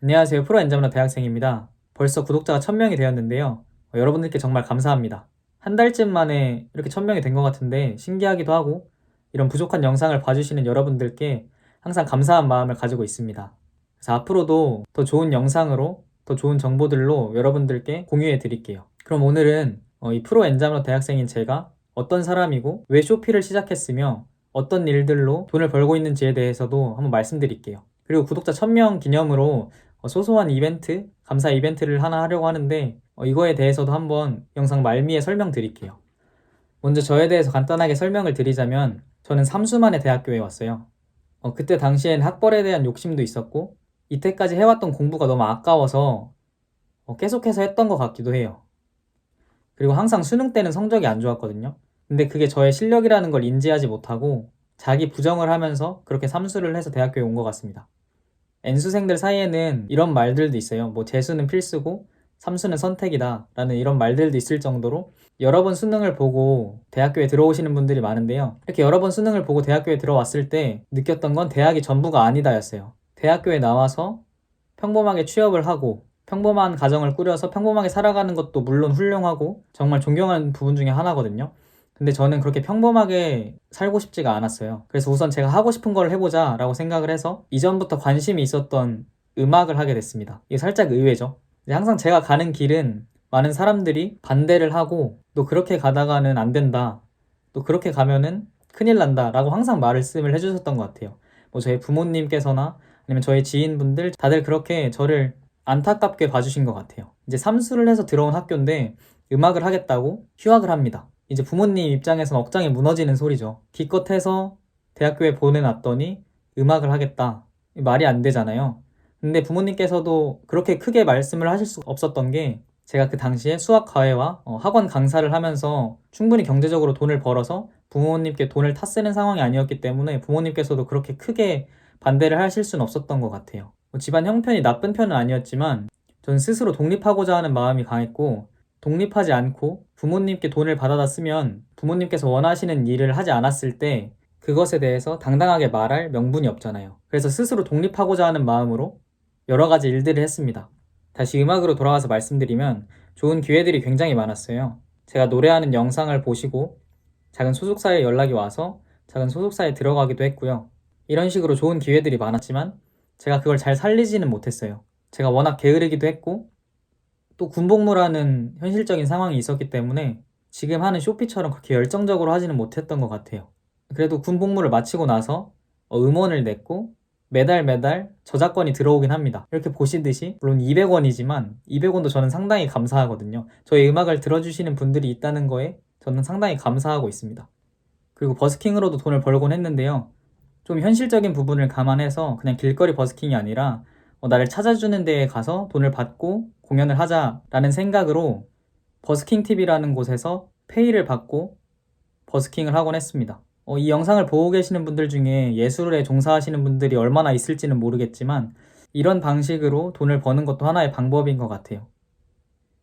안녕하세요. 프로엔잡러 대학생입니다. 벌써 구독자가 1000명이 되었는데요. 여러분들께 정말 감사합니다. 한 달쯤 만에 이렇게 1000명이 된 것 같은데 신기하기도 하고 이런 부족한 영상을 봐주시는 여러분들께 항상 감사한 마음을 가지고 있습니다. 그래서 앞으로도 더 좋은 영상으로 더 좋은 정보들로 여러분들께 공유해 드릴게요. 그럼 오늘은 이 프로엔잡러 대학생인 제가 어떤 사람이고 왜 쇼피를 시작했으며 어떤 일들로 돈을 벌고 있는지에 대해서도 한번 말씀드릴게요. 그리고 구독자 1000명 기념으로 소소한 이벤트, 감사 이벤트를 하나 하려고 하는데 이거에 대해서도 한번 영상 말미에 설명드릴게요. 먼저 저에 대해서 간단하게 설명을 드리자면 저는 삼수만에 대학교에 왔어요. 그때 당시엔 학벌에 대한 욕심도 있었고 이때까지 해왔던 공부가 너무 아까워서 계속해서 했던 것 같기도 해요. 그리고 항상 수능 때는 성적이 안 좋았거든요. 근데 그게 저의 실력이라는 걸 인지하지 못하고 자기 부정을 하면서 그렇게 삼수를 해서 대학교에 온 것 같습니다. N수생들 사이에는 이런 말들도 있어요. 뭐 재수는 필수고 삼수는 선택이다 라는 이런 말들도 있을 정도로 여러 번 수능을 보고 대학교에 들어오시는 분들이 많은데요. 이렇게 여러 번 수능을 보고 대학교에 들어왔을 때 느꼈던 건 대학이 전부가 아니다 였어요. 대학교에 나와서 평범하게 취업을 하고 평범한 가정을 꾸려서 평범하게 살아가는 것도 물론 훌륭하고 정말 존경하는 부분 중에 하나거든요. 근데 저는 그렇게 평범하게 살고 싶지가 않았어요. 그래서 우선 제가 하고 싶은 걸 해보자 라고 생각을 해서 이전부터 관심이 있었던 음악을 하게 됐습니다. 이게 살짝 의외죠. 항상 제가 가는 길은 많은 사람들이 반대를 하고 또 그렇게 가다가는 안 된다, 또 그렇게 가면은 큰일 난다 라고 항상 말씀을 해주셨던 것 같아요. 뭐 저희 부모님께서나 아니면 저희 지인분들 다들 그렇게 저를 안타깝게 봐주신 것 같아요. 이제 삼수를 해서 들어온 학교인데 음악을 하겠다고 휴학을 합니다. 이제 부모님 입장에서는 억장이 무너지는 소리죠. 기껏해서 대학교에 보내놨더니 음악을 하겠다. 말이 안 되잖아요. 근데 부모님께서도 그렇게 크게 말씀을 하실 수 없었던 게 제가 그 당시에 수학 과외와 학원 강사를 하면서 충분히 경제적으로 돈을 벌어서 부모님께 돈을 타쓰는 상황이 아니었기 때문에 부모님께서도 그렇게 크게 반대를 하실 수는 없었던 것 같아요. 집안 형편이 나쁜 편은 아니었지만 전 스스로 독립하고자 하는 마음이 강했고 독립하지 않고 부모님께 돈을 받아다 쓰면 부모님께서 원하시는 일을 하지 않았을 때 그것에 대해서 당당하게 말할 명분이 없잖아요. 그래서 스스로 독립하고자 하는 마음으로 여러 가지 일들을 했습니다. 다시 음악으로 돌아와서 말씀드리면 좋은 기회들이 굉장히 많았어요. 제가 노래하는 영상을 보시고 작은 소속사에 연락이 와서 작은 소속사에 들어가기도 했고요. 이런 식으로 좋은 기회들이 많았지만 제가 그걸 잘 살리지는 못했어요. 제가 워낙 게으르기도 했고 또 군복무라는 현실적인 상황이 있었기 때문에 지금 하는 쇼피처럼 그렇게 열정적으로 하지는 못했던 것 같아요. 그래도 군복무를 마치고 나서 음원을 냈고 매달 저작권이 들어오긴 합니다. 이렇게 보시듯이 물론 200원이지만 200원도 저는 상당히 감사하거든요. 저희 음악을 들어주시는 분들이 있다는 거에 저는 상당히 감사하고 있습니다. 그리고 버스킹으로도 돈을 벌곤 했는데요. 좀 현실적인 부분을 감안해서 그냥 길거리 버스킹이 아니라 나를 찾아주는 데에 가서 돈을 받고 공연을 하자라는 생각으로 버스킹 TV라는 곳에서 페이를 받고 버스킹을 하곤 했습니다. 이 영상을 보고 계시는 분들 중에 예술에 종사하시는 분들이 얼마나 있을지는 모르겠지만 이런 방식으로 돈을 버는 것도 하나의 방법인 것 같아요.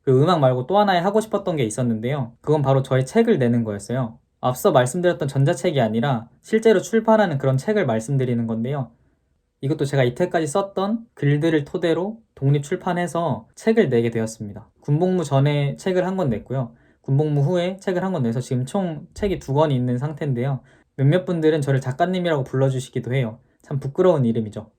그 음악 말고 또 하나의 하고 싶었던 게 있었는데요. 그건 바로 저의 책을 내는 거였어요. 앞서 말씀드렸던 전자책이 아니라 실제로 출판하는 그런 책을 말씀드리는 건데요. 이것도 제가 이때까지 썼던 글들을 토대로 독립 출판해서 책을 내게 되었습니다. 군복무 전에 책을 한 권 냈고요. 군복무 후에 책을 한 권 내서 지금 총 책이 2권이 있는 상태인데요. 몇몇 분들은 저를 작가님이라고 불러주시기도 해요. 참 부끄러운 이름이죠.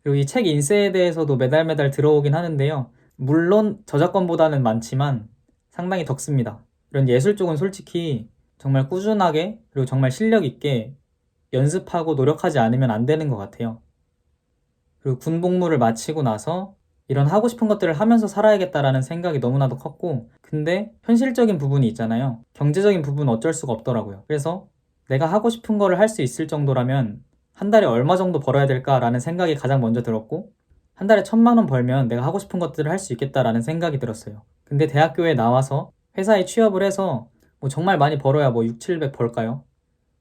그리고 이 책 인쇄에 대해서도 매달 들어오긴 하는데요. 물론 저작권보다는 많지만 상당히 덕습니다. 이런 예술 쪽은 솔직히 정말 꾸준하게 그리고 정말 실력 있게 연습하고 노력하지 않으면 안 되는 것 같아요. 그리고 군복무를 마치고 나서 이런 하고 싶은 것들을 하면서 살아야겠다라는 생각이 너무나도 컸고 근데 현실적인 부분이 있잖아요. 경제적인 부분은 어쩔 수가 없더라고요. 그래서 내가 하고 싶은 거를 할 수 있을 정도라면 한 달에 얼마 정도 벌어야 될까라는 생각이 가장 먼저 들었고 한 달에 1000만 원 벌면 내가 하고 싶은 것들을 할 수 있겠다라는 생각이 들었어요. 근데 대학교에 나와서 회사에 취업을 해서 뭐 정말 많이 벌어야 뭐 6, 700 벌까요?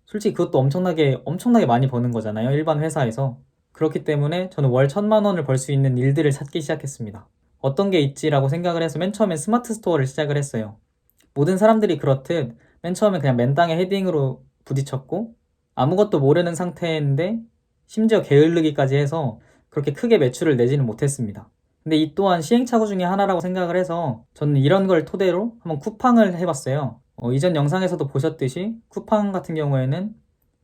솔직히 그것도 엄청나게 많이 버는 거잖아요. 일반 회사에서. 그렇기 때문에 저는 월 1000만 원을 벌 수 있는 일들을 찾기 시작했습니다. 어떤 게 있지라고 생각을 해서 맨 처음엔 스마트 스토어를 시작을 했어요. 모든 사람들이 그렇듯 맨 처음에 그냥 맨땅에 헤딩으로 부딪혔고 아무것도 모르는 상태인데 심지어 게을르기까지 해서 그렇게 크게 매출을 내지는 못했습니다. 근데 이 또한 시행착오 중에 하나라고 생각을 해서 저는 이런 걸 토대로 한번 쿠팡을 해봤어요. 이전 영상에서도 보셨듯이 쿠팡 같은 경우에는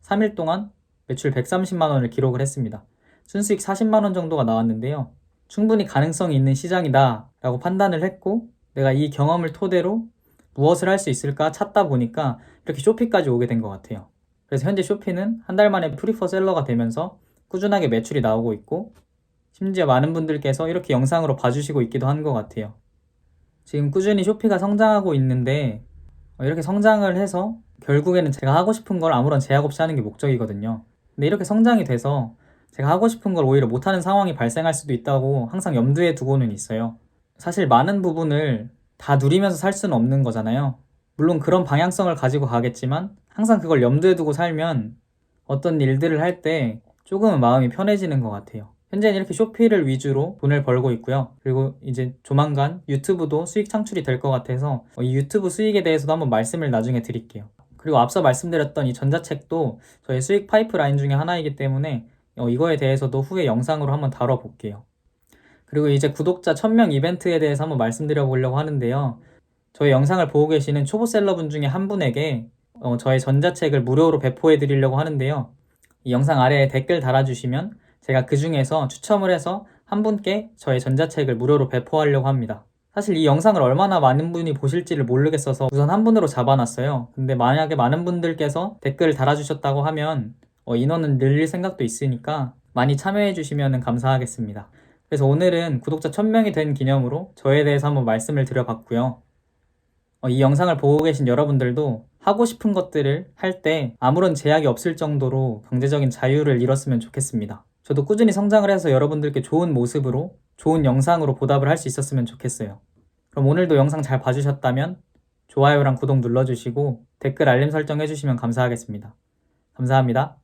3일 동안 매출 130만 원을 기록을 했습니다. 순수익 40만 원 정도가 나왔는데요. 충분히 가능성이 있는 시장이다 라고 판단을 했고, 내가 이 경험을 토대로 무엇을 할 수 있을까 찾다 보니까 이렇게 쇼피까지 오게 된 것 같아요. 그래서 현재 쇼피는 한 달 만에 프리퍼 셀러가 되면서 꾸준하게 매출이 나오고 있고, 심지어 많은 분들께서 이렇게 영상으로 봐주시고 있기도 한 것 같아요. 지금 꾸준히 쇼피가 성장하고 있는데, 이렇게 성장을 해서 결국에는 제가 하고 싶은 걸 아무런 제약 없이 하는 게 목적이거든요. 근데 이렇게 성장이 돼서 제가 하고 싶은 걸 오히려 못하는 상황이 발생할 수도 있다고 항상 염두에 두고는 있어요. 사실 많은 부분을 다 누리면서 살 수는 없는 거잖아요. 물론 그런 방향성을 가지고 가겠지만 항상 그걸 염두에 두고 살면 어떤 일들을 할 때 조금은 마음이 편해지는 것 같아요. 현재는 이렇게 쇼피를 위주로 돈을 벌고 있고요. 그리고 이제 조만간 유튜브도 수익 창출이 될 것 같아서 이 유튜브 수익에 대해서도 한번 말씀을 나중에 드릴게요. 그리고 앞서 말씀드렸던 이 전자책도 저의 수익 파이프라인 중에 하나이기 때문에 이거에 대해서도 후에 영상으로 한번 다뤄볼게요. 그리고 이제 구독자 1000명 이벤트에 대해서 한번 말씀드려 보려고 하는데요. 저희 영상을 보고 계시는 초보셀러분 중에 한 분에게 저의 전자책을 무료로 배포해 드리려고 하는데요. 이 영상 아래에 댓글 달아주시면 제가 그 중에서 추첨을 해서 한 분께 저의 전자책을 무료로 배포하려고 합니다. 사실 이 영상을 얼마나 많은 분이 보실지를 모르겠어서 우선 한 분으로 잡아놨어요. 근데 만약에 많은 분들께서 댓글을 달아주셨다고 하면 인원은 늘릴 생각도 있으니까 많이 참여해 주시면 감사하겠습니다. 그래서 오늘은 구독자 1000명이 된 기념으로 저에 대해서 한번 말씀을 드려봤고요. 이 영상을 보고 계신 여러분들도 하고 싶은 것들을 할 때 아무런 제약이 없을 정도로 경제적인 자유를 이뤘으면 좋겠습니다. 저도 꾸준히 성장을 해서 여러분들께 좋은 모습으로 좋은 영상으로 보답을 할 수 있었으면 좋겠어요. 그럼 오늘도 영상 잘 봐주셨다면 좋아요랑 구독 눌러주시고 댓글 알림 설정 해주시면 감사하겠습니다. 감사합니다.